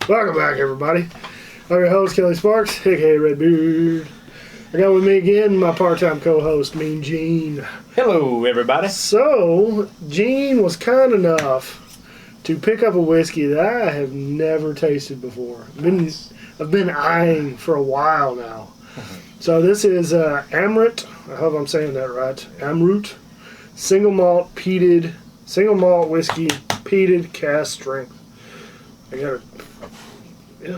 Welcome back, everybody. I'm your host, Kelly Sparks, aka Redbeard. I got with me again my part-time co-host, Mean Gene. Hello, everybody. So, Gene was kind enough to pick up a whiskey that I have never tasted before. I've been eyeing for a while now. So this is Amrut. I hope I'm saying that right. Amrut single malt whiskey, peated cask strength. I got a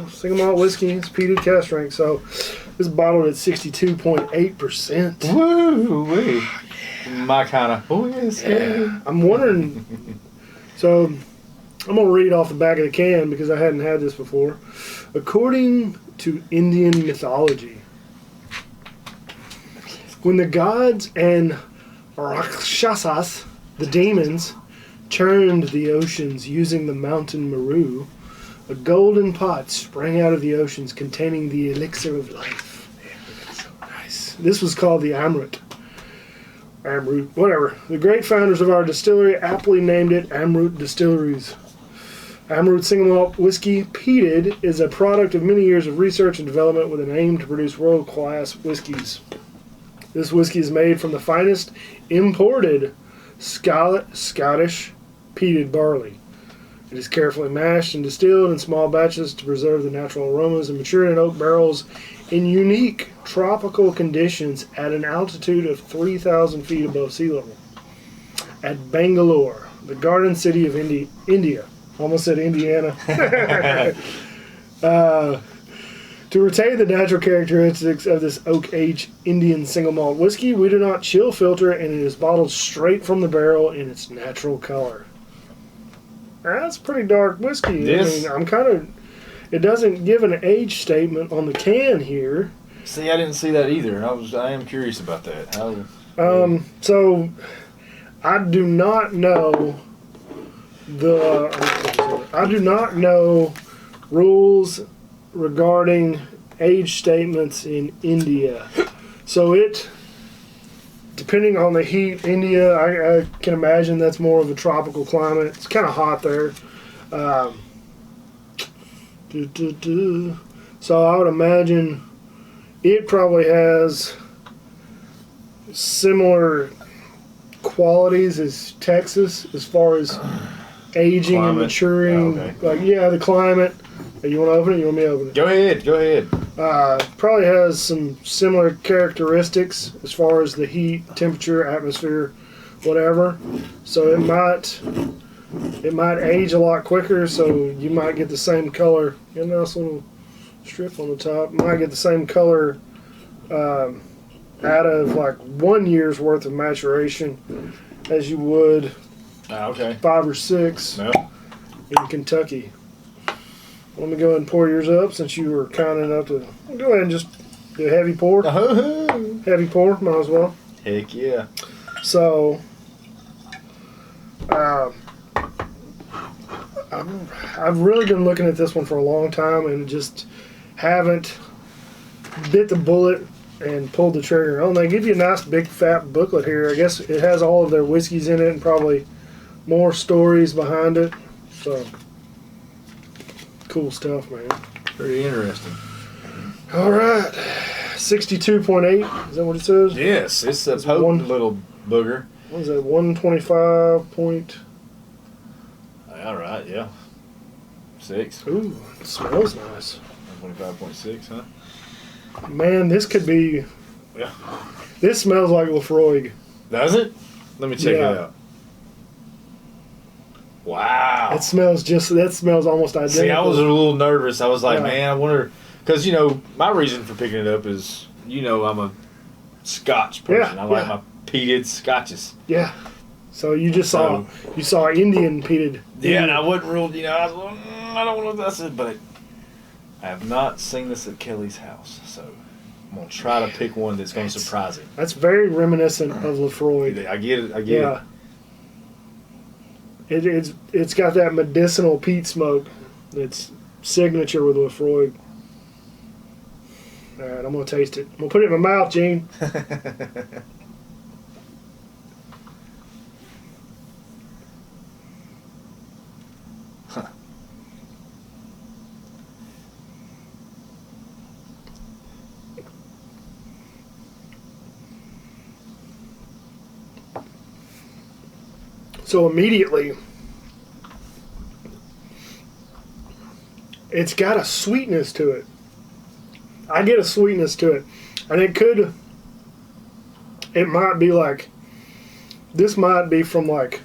single malt whiskey. It's peated cask strength. So this is bottled at 62.8%. Woo-wee. My kind of whiskey. Yeah. I'm wondering. So I'm gonna read off the back of the can because I hadn't had this before. According to Indian mythology, when the gods and Rakshasas, the demons, churned the oceans using the mountain Meru, a golden pot sprang out of the oceans containing the elixir of life. Yeah, so nice. This was called the Amrut. Amrut, whatever. The great founders of our distillery aptly named it Amrut Distilleries. Amrut single malt whiskey, peated, is a product of many years of research and development with an aim to produce world-class whiskeys. This whiskey is made from the finest imported Scottish peated barley. It is carefully mashed and distilled in small batches to preserve the natural aromas and matured in oak barrels in unique tropical conditions at an altitude of 3,000 feet above sea level. At Bangalore, the garden city of India. Almost said Indiana. To retain the natural characteristics of this oak-aged Indian single malt whiskey, we do not chill filter, and it is bottled straight from the barrel in its natural color. That's pretty dark whiskey. Yes. I mean, it doesn't give an age statement on the can here. See, I didn't see that either. I am curious about that. So I do not know rules regarding age statements in India. So depending on the heat, India, I can imagine that's more of a tropical climate. It's kind of hot there. So I would imagine it probably has similar qualities as Texas as far as aging climate. And maturing. Oh, okay. The climate. You want to open it? You want me to open it? Go ahead. Probably has some similar characteristics as far as the heat, temperature, atmosphere, whatever. So it might age a lot quicker. So you might get the same color. You know, this little strip on the top. Might get the same color out of like 1 year's worth of maturation as you would 5 or 6 in Kentucky. Let me go ahead and pour yours up since you were kind enough to go ahead and just do a heavy pour. Heavy pour, might as well. Heck yeah. So, I've really been looking at this one for a long time and just haven't bit the bullet and pulled the trigger. Oh, they give you a nice big fat booklet here. I guess it has all of their whiskeys in it and probably more stories behind it. So, cool stuff, man. Pretty interesting. All right. 62.8. Is that what it says? Yes, it's a potent little booger. What is that? 125 point. All right, yeah. 6. Ooh, it smells nice. 125.6, huh? Man, this could be. Yeah. This smells like Lafroig. Does it? Let me check it out. Wow. That smells almost identical. See, I was a little nervous. I was like, man, I wonder, because my reason for picking it up is, I'm a Scotch person. I like my peated Scotches. Yeah. So you just saw Indian peated. Yeah, and I wasn't real, I was like, I don't know what that's it, but I have not seen this at Kelly's house, so I'm gonna try to pick one that's gonna surprise him. That's very reminiscent of Lafroig. I get it. It's got that medicinal peat smoke that's signature with Lafroig. All right, I'm going to taste it. I'm going to put it in my mouth, Gene. So immediately, it's got a sweetness to it. I get a sweetness to it. And it might be like, this might be from like,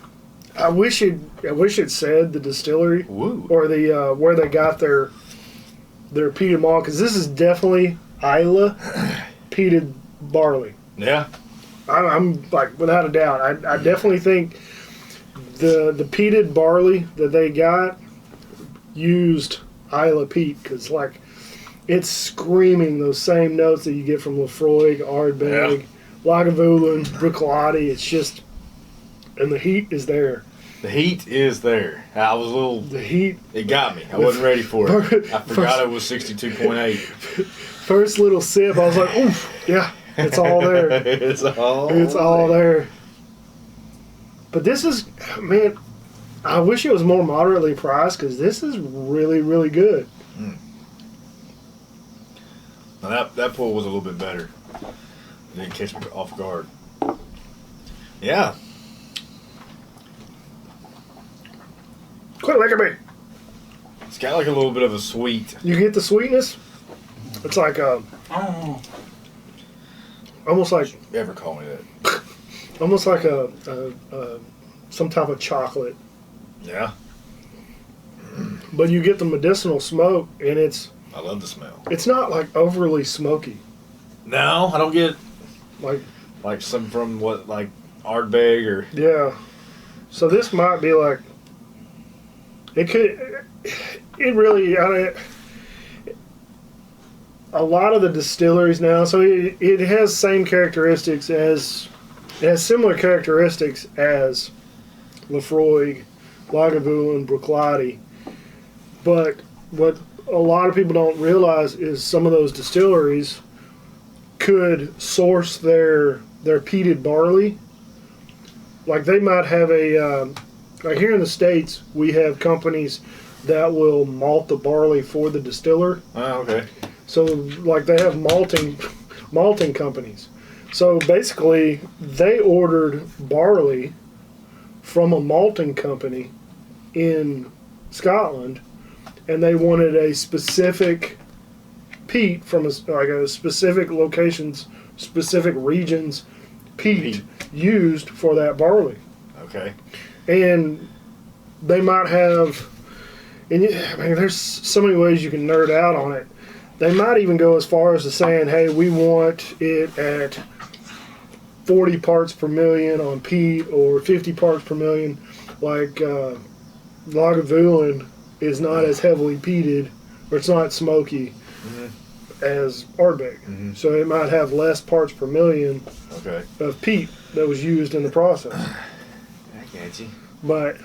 I wish it said the distillery. Woo. Or the where they got their peated malt, because this is definitely Islay peated barley. Yeah. I'm like, without a doubt, I definitely think the peated barley that they got used Islay peat, because like it's screaming those same notes that you get from Laphroaig, Ardbeg, Lagavulin, Bruichladdich. It's just, and the heat is there. The heat is there. I was a little. The heat. It got me. I wasn't ready for it. I forgot it was 62.8. First little sip, I was like, oof, yeah, it's all there. It's all there. But this is, man, I wish it was more moderately priced, because this is really, really good. Mm. Now that pull was a little bit better. It didn't catch me off guard. Yeah. Quit licking me. It's got like a little bit of a sweet. You get the sweetness? It's like almost like, Ever call me that? almost like some type of chocolate. Yeah. But you get the medicinal smoke, and I love the smell. it's not like overly smoky. No, I don't get Like some from what, like Ardbeg or. yeah. So this might be like, it really, a lot of the distilleries now, so it has similar characteristics as Laphroaig, Lagavulin, Bruichladdich. But what a lot of people don't realize is some of those distilleries could source their peated barley. Like they might have like here in the States, we have companies that will malt the barley for the distiller. Oh, okay. So like they have malting companies. So basically they ordered barley from a malting company in Scotland, and they wanted a specific peat from a specific locations, specific regions peat used for that barley. Okay. And they might have, and I mean, there's so many ways you can nerd out on it. They might even go as far as to saying, hey, we want it at 40 parts per million on peat or 50 parts per million. Like Lagavulin is not as heavily peated, or it's not smoky as Ardbeg. Mm-hmm. So it might have less parts per million of peat that was used in the process. I get you. But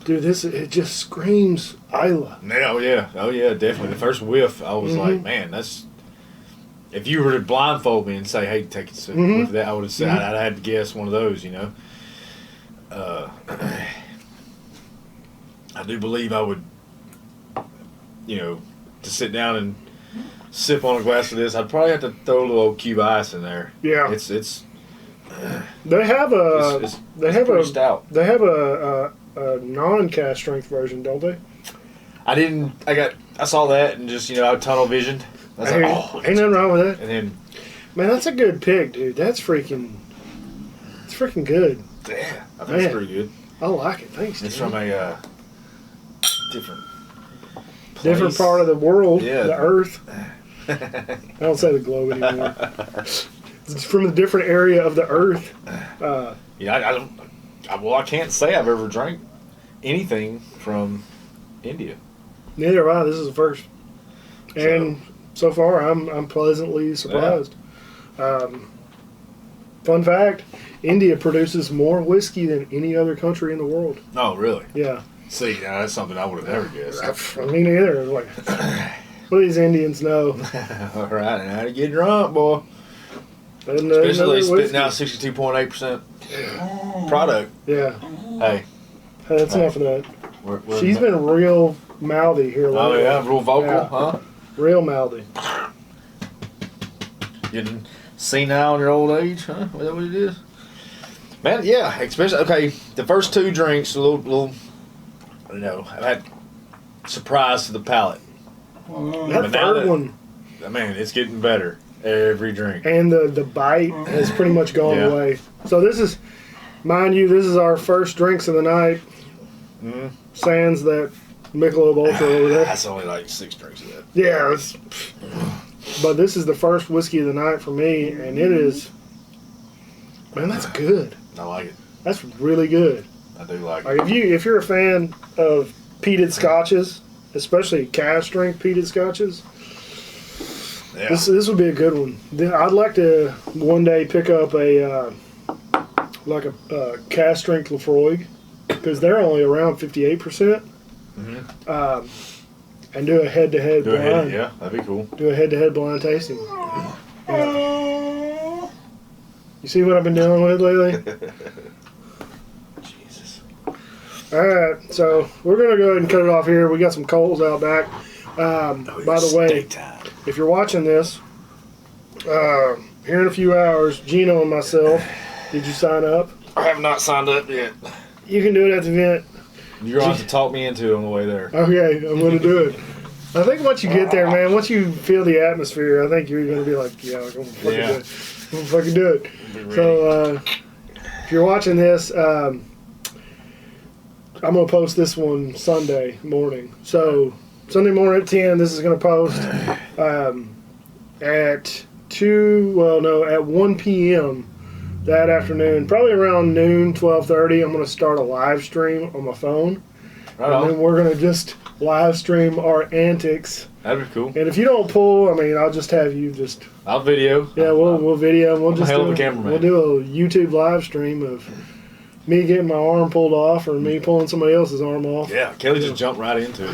dude, it just screams Islay. Oh yeah, definitely. The first whiff, I was like, man, that's. If you were to blindfold me and say, hey, take a sip of that, I would have said, I'd have to guess one of those, you know. I do believe I would, you know, to sit down and sip on a glass of this, I'd probably have to throw a little cube of ice in there. Yeah. It's They have a pretty stout. They have a non-cast strength version, don't they? I saw that and just, you know, I tunnel visioned. I was like, ain't nothing wrong with that. And then, man, that's a good pick, dude. It's freaking good. Yeah, I think it's pretty good. I like it. Thanks. It's dude. from a different part of the world, yeah. the Earth. I don't say the globe anymore. It's from a different area of the Earth. Yeah, I can't say I've ever drank anything from India. Neither have I. This is the first, and so far I'm pleasantly surprised. Yeah. Fun fact: India produces more whiskey than any other country in the world. Oh, really? Yeah. See, now that's something I would have never guessed. I mean, neither. Like, what do these Indians know? All right, and how to get drunk, boy. Especially spitting out 62.8% product. Yeah. Hey, that's enough of that. We're She's been real mouthy here lately. Oh yeah, real vocal, huh? Real mouthy. Getting senile in your old age, huh? Is that what it is? Man, yeah, especially the first 2 drinks, a little, you know, I've had surprise to the palate. That third one, man, it's getting better every drink. and the bite has pretty much gone away. So this is, mind you, this is our first drinks of the night. Sans that Michelob Ultra over there. That's only like 6 drinks of that. Yeah, but this is the first whiskey of the night for me, and it is, man, that's good. I like it. That's really good. I do like Like if you're a fan of peated scotches, especially cask strength peated scotches, this would be a good one. I'd like to one day pick up a cask strength Lafroig, because they're only around 58%, and do a head-to-head blind. Yeah, that'd be cool. Do a head-to-head blind tasting. Yeah. You see what I've been dealing with lately? Jesus. All right, so we're going to go ahead and cut it off here. We got some coals out back. By the way, if you're watching this, here in a few hours, Gino and myself, did you sign up? I have not signed up yet. You can do it at the event. You're going to have to talk me into it on the way there. Okay, I'm going to do it. I think once you get there, man, once you feel the atmosphere, I think you're going to be like, yeah, I'm going to fucking do it. I'm going to fucking do it. So, if you're watching this, I'm going to post this one Sunday morning. So, Sunday morning at 10, this is going to post. At 1 p.m. that afternoon, probably around noon, 12:30, I'm going to start a live stream on my phone. And then we're going to just live stream our antics. That'd be cool. And if you don't pull, I mean, I'll just have you just... I'll video. Yeah, we'll video. And we'll just hell of a cameraman. We'll do a YouTube live stream of me getting my arm pulled off or me pulling somebody else's arm off. Yeah, Kelly just jumped right into it.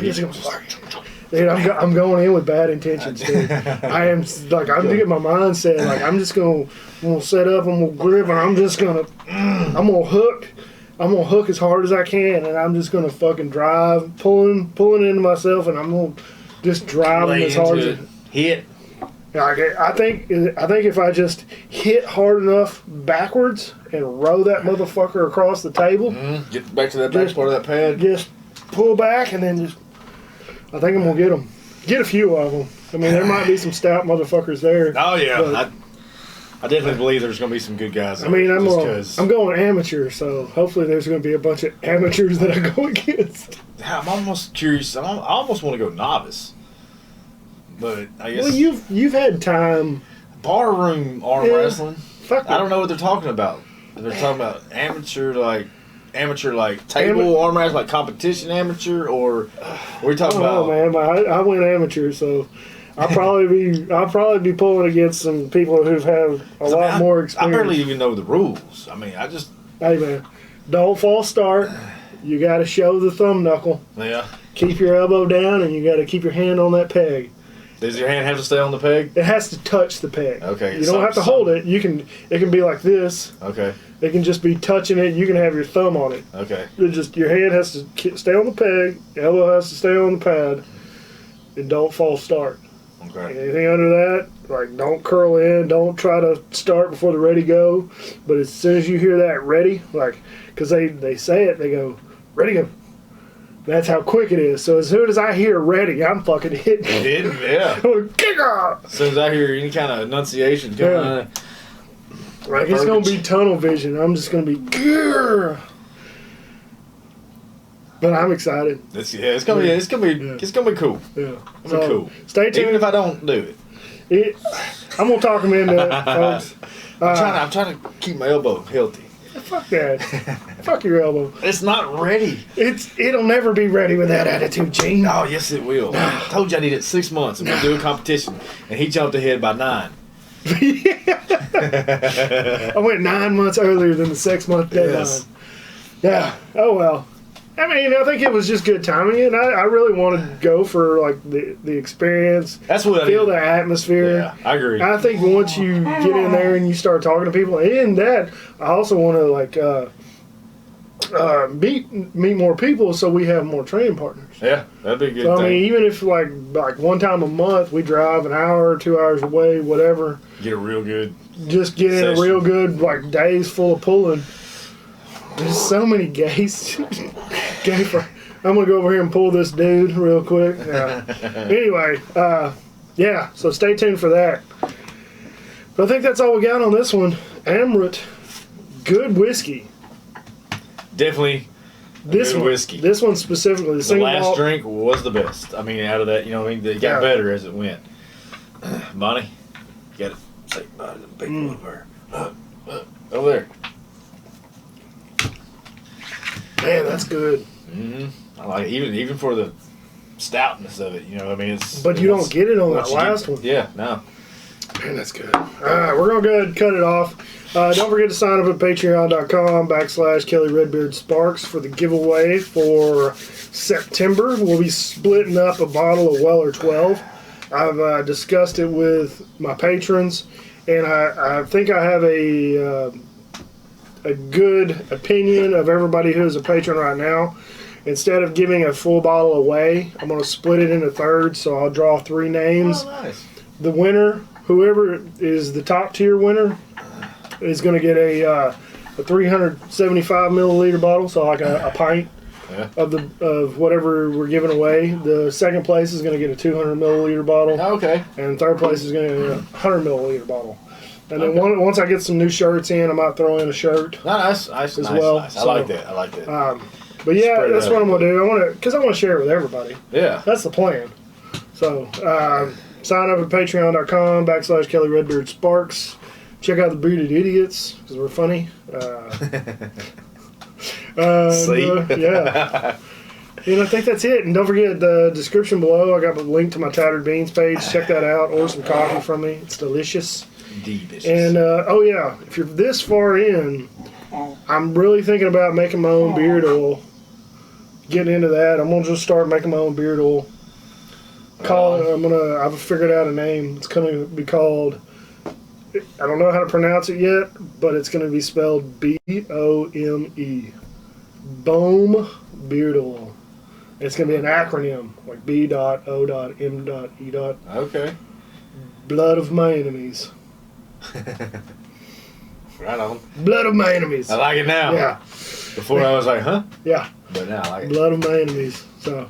Dude, I'm going in with bad intentions, dude. I am like, I'm getting my mindset. Like, I'm just gonna set up, I'm gonna grip, and I'm gonna hook as hard as I can, and I'm just gonna fucking drive, pulling into myself, and I'm gonna just drive them as hard as hit. Like, I think if I just hit hard enough backwards and row that motherfucker across the table, get back to that back part of that pad, just pull back, and then just. I think I'm going to get them. Get a few of them. I mean, there might be some stout motherfuckers there. Oh, yeah. I definitely believe there's going to be some good guys. I mean, I'm going amateur, so hopefully there's going to be a bunch of amateurs that I go against. I'm almost curious. I almost want to go novice. But I guess... Well, you've had time. Barroom arm wrestling. Fuck I don't know what they're talking about. They're talking about amateur table arm wrestling, like competition amateur, or what are you talking about? Man, I went amateur, so I'll probably be pulling against some people who've had a lot more experience. I barely even know the rules. I mean, Hey man, don't false start. You got to show the thumb knuckle. Yeah. Keep your elbow down, and you got to keep your hand on that peg. Does your hand have to stay on the peg? It has to touch the peg. Okay. You don't have to hold it. It can be like this. Okay. It can just be touching it. You can have your thumb on it. Okay. Your hand has to stay on the peg. Your elbow has to stay on the pad. And don't false start. Okay. Anything under that, like, don't curl in. Don't try to start before the ready go. But as soon as you hear that ready, like, because they say it, they go, ready go. That's how quick it is. So as soon as I hear ready, I'm fucking hitting it. Yeah. Kick off. As soon as I hear any kind of enunciation coming on. Like, it's going to be tunnel vision. I'm just going to be... Grrr. But I'm excited. It's gonna be cool. Yeah. It's gonna be cool. Stay tuned. Even if I don't do it. I'm going to talk them into it, folks. I'm trying to keep my elbow healthy. Fuck that. Fuck your elbow. It's not ready. It'll never be ready with that attitude, Gene. Oh, yes, it will. I told you I needed 6 months and we'll do a competition. And he jumped ahead by 9. I went 9 months earlier than the 6 month deadline. Yes. Yeah. Oh, well. I mean, I think it was just good timing, and I really wanted to go for like the experience. That's what feel the atmosphere. Yeah, I agree. I think once you get in there and you start talking to people, and that I also want to meet more people so we have more training partners. Yeah, that'd be a good. So thing. I mean, even if like one time a month we drive an hour or 2 hours away, whatever. Get a real good. Just get in a real good days full of pulling. There's so many gays. Gay for. I'm gonna go over here and pull this dude real quick. Anyway, yeah. So stay tuned for that. But I think that's all we got on this one. Amrut, good whiskey. Definitely. This good one, whiskey. This one specifically. The last drink was the best. I mean, out of that, you know, it got better as it went. Bonnie, you got to say bye to them people over there. Over there. Man, that's good. I like it. Even for the stoutness of it, you know. I mean, it's. But you don't get it on that last one. Yeah, no. Man, that's good. All right, we're gonna go ahead and cut it off. Don't forget to sign up at patreon.com/Kelly Redbeard Sparks for the giveaway for September. We'll be splitting up a bottle of Weller 12. I've discussed it with my patrons, and I think I have a good opinion of everybody who is a patron right now. Instead of giving a full bottle away, I'm going to split it into thirds, so I'll draw 3 names. Oh, nice. The winner, whoever is the top tier winner, is going to get a 375 milliliter bottle, so like a pint of whatever we're giving away. The second place is going to get a 200 milliliter bottle. Okay. And third place is going to get a 100 milliliter bottle. And then once I get some new shirts in, I might throw in a shirt. Nice. As well. Nice. I like that. But yeah, that's what I'm going to do. Because I want to share it with everybody. Yeah. That's the plan. So sign up at patreon.com/Kelly Redbeard Sparks. Check out the Bearded Idiots because we're funny. See? Yeah. And I think that's it. And don't forget the description below. I got a link to my Tattered Beans page. Check that out. Order some coffee from me. It's delicious. Delicious. And oh yeah, if you're this far in, I'm really thinking about making my own beard oil. Getting into that. I'm gonna just start making my own beard oil. I've figured out a name. It's gonna be called. I don't know how to pronounce it yet, but it's gonna be spelled BOME. Bohm Beard Oil. It's gonna be an acronym like B.O.M.E. Okay. Blood of my enemies. Right on. Blood of my enemies. I like it now. Yeah. Before I was like, huh? Yeah. But now I like it. Blood of my enemies. So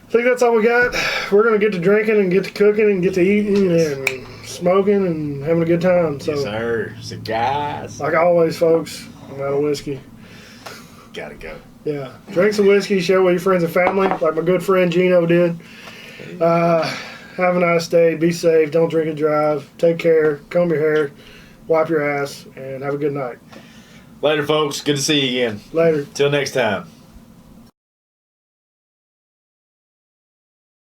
I think that's all we got. We're gonna get to drinking and get to cooking and get to eating and smoking and having a good time. So yes, sir. Cigars. like always, folks, I'm out of whiskey. Gotta go. Yeah. Drink some whiskey, share with your friends and family, like my good friend Gino did. Have a nice day. Be safe. Don't drink and drive. Take care. Comb your hair. Wipe your ass. And have a good night. Later, folks. Good to see you again. Later. Till next time.